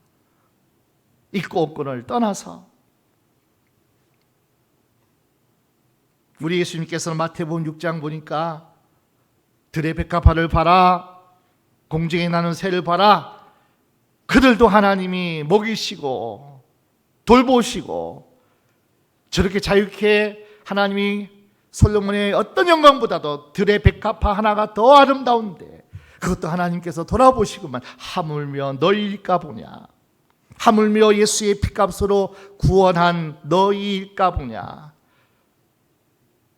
[SPEAKER 1] 있고 없고를 떠나서 우리 예수님께서는 마태복음 6장 보니까 들의 백합화를 봐라, 공중에 나는 새를 봐라. 그들도 하나님이 먹이시고 돌보시고 저렇게 자유케 하나님이 솔로몬의 어떤 영광보다도 들의 백합화 하나가 더 아름다운데 그것도 하나님께서 돌아보시고만 하물며 너희일까 보냐, 하물며 예수의 피값으로 구원한 너희일까 보냐.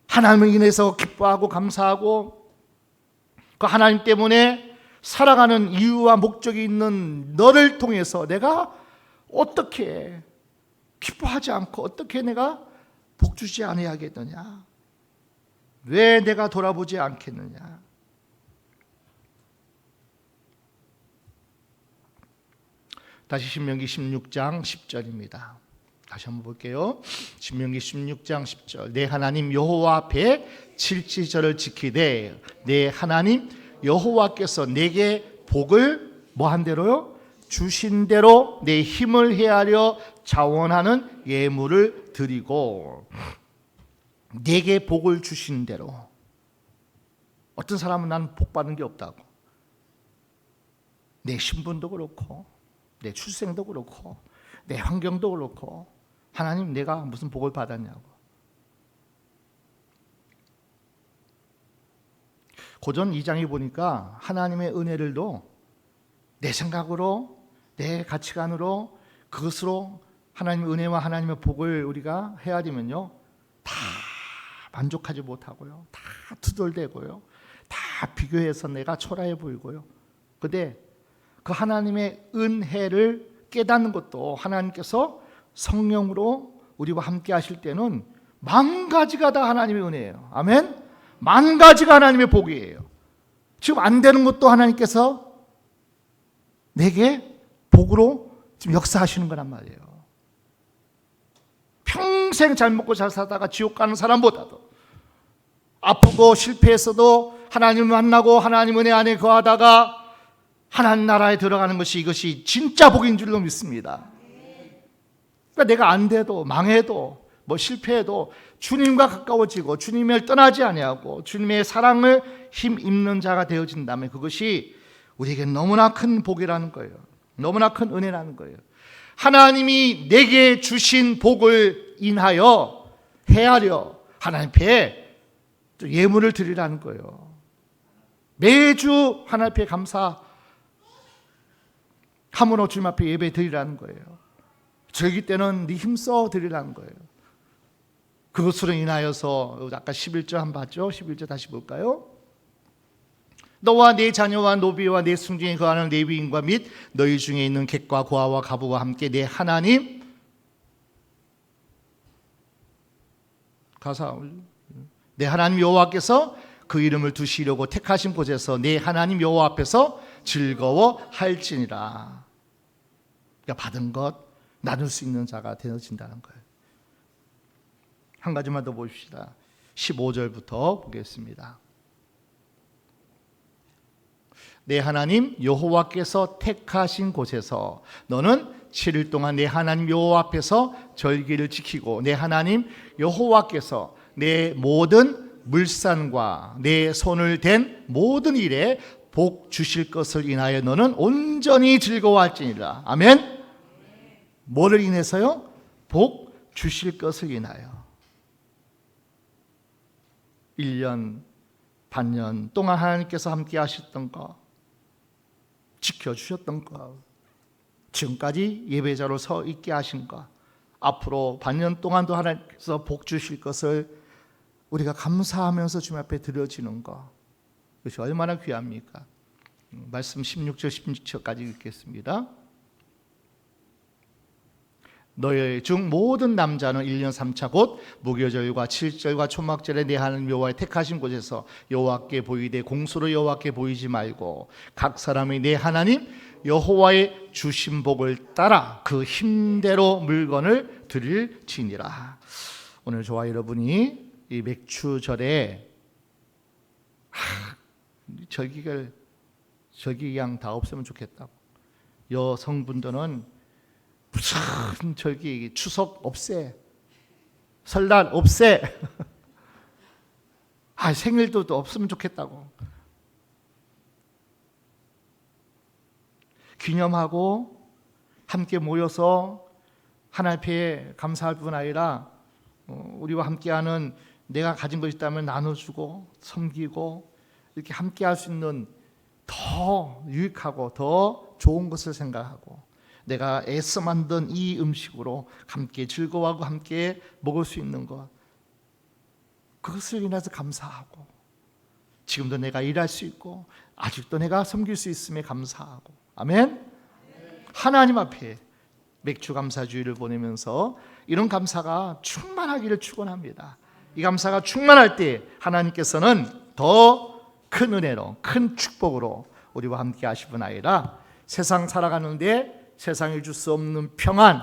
[SPEAKER 1] 하나님을 인해서 기뻐하고 감사하고 그 하나님 때문에 살아가는 이유와 목적이 있는 너를 통해서 내가 어떻게 기뻐하지 않고 어떻게 내가 복주지 아니하겠느냐, 왜 내가 돌아보지 않겠느냐. 다시 신명기 16장 10절입니다. 다시 한번 볼게요. 신명기 16장 10절. 내 하나님 여호와 앞에 칠지절을 지키되 내 하나님 여호와께서 내게 복을 뭐한 대로요? 주신 대로 내 힘을 헤아려 자원하는 예물을 드리고. 내게 복을 주신 대로. 어떤 사람은 난 복 받는 게 없다고. 내 신분도 그렇고 내 출생도 그렇고 내 환경도 그렇고 하나님 내가 무슨 복을 받았냐고. 고전 2장에 보니까 하나님의 은혜를도 내 생각으로 내 가치관으로 그것으로 하나님의 은혜와 하나님의 복을 우리가 헤아리면요 다 만족하지 못하고요, 다 투덜대고요, 다 비교해서 내가 초라해 보이고요. 근데 그 하나님의 은혜를 깨닫는 것도 하나님께서 성령으로 우리와 함께 하실 때는 만 가지가 다 하나님의 은혜예요. 아멘. 만 가지가 하나님의 복이에요. 지금 안 되는 것도 하나님께서 내게 복으로 지금 역사하시는 거란 말이에요. 평생 잘 먹고 잘 살다가 지옥 가는 사람보다도 아프고 실패했어도 하나님 만나고 하나님 은혜 안에 거하다가 하나님 나라에 들어가는 것이 이것이 진짜 복인 줄로 믿습니다. 그러니까 내가 안 돼도 망해도 뭐 실패해도 주님과 가까워지고 주님을 떠나지 아니하고 주님의 사랑을 힘입는 자가 되어진다면 그것이 우리에게 너무나 큰 복이라는 거예요. 너무나 큰 은혜라는 거예요. 하나님이 내게 주신 복을 인하여 헤아려 하나님 앞에 예물을 드리라는 거예요. 매주 하나님 앞에 감사함으로 주님 앞에 예배 드리라는 거예요. 즐길 때는 네 힘써 드리라는 거예요. 그것으로 인하여서 아까 11절 한번 봤죠? 11절 다시 볼까요? 너와 네 자녀와 노비와 네 승중에 거하는 레위인과 및 너희 중에 있는 객과 고아와 가부와 함께 내 하나님 내 하나님 여호와께서 그 이름을 두시려고 택하신 곳에서 내 하나님 여호와 앞에서 즐거워할지니라. 그러니까 받은 것 나눌 수 있는 자가 되어진다는 거예요. 한 가지만 더 보십시다. 15절부터 보겠습니다. 내 하나님 여호와께서 택하신 곳에서 너는 7일 동안 내 하나님 여호와 앞에서 절기를 지키고 내 하나님 여호와께서 내 모든 물산과 내 손을 댄 모든 일에 복 주실 것을 인하여 너는 온전히 즐거워할지니라. 아멘. 뭐를 인해서요? 복 주실 것을 인하여. 1년 반년 동안 하나님께서 함께 하셨던 것, 지켜주셨던 것, 지금까지 예배자로 서 있게 하신 것, 앞으로 반년 동안도 하나님께서 복 주실 것을 우리가 감사하면서 주님 앞에 드려지는 것, 그것이 얼마나 귀합니까? 말씀 16절 16절까지 읽겠습니다. 너희 중 모든 남자는 1년 3차 곧 무교절과 7절과 초막절에 내 하나님 여호와의 택하신 곳에서 여호와께 보이되 공수로 여호와께 보이지 말고 각 사람이 내 하나님 여호와의 주신 복을 따라 그 힘대로 물건을 드릴지니라. 오늘 저와 여러분이 이 맥주절에 절기양 다 없으면 좋겠다고. 여성분들은 무슨 절기, 추석 없애, 설날 없애, 생일도 또 없으면 좋겠다고. 기념하고 함께 모여서 하나님 앞에 감사할 뿐 아니라 우리와 함께하는, 내가 가진 것이 있다면 나눠주고 섬기고 이렇게 함께할 수 있는 더 유익하고 더 좋은 것을 생각하고, 내가 애써 만든 이 음식으로 함께 즐거워하고 함께 먹을 수 있는 것, 그것을 인해서 감사하고, 지금도 내가 일할 수 있고 아직도 내가 섬길 수 있음에 감사하고. 아멘. 하나님 앞에 맥주 감사주의를 보내면서 이런 감사가 충만하기를 축원합니다. 이 감사가 충만할 때 하나님께서는 더 큰 은혜로, 큰 축복으로 우리와 함께 하실 뿐 아니라 세상 살아가는데 세상이 줄 수 없는 평안,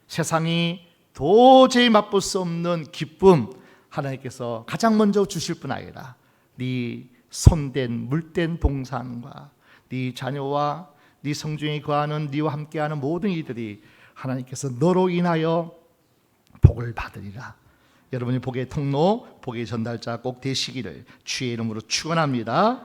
[SPEAKER 1] 세상이 도저히 맛볼 수 없는 기쁨, 하나님께서 가장 먼저 주실 뿐 아니라 네 손댄 물댄 동산과 네 자녀와 네 성중에 거하는 네와 함께하는 모든 이들이 하나님께서 너로 인하여 복을 받으리라. 여러분이 복의 통로, 복의 전달자 꼭 되시기를 주의 이름으로 축원합니다.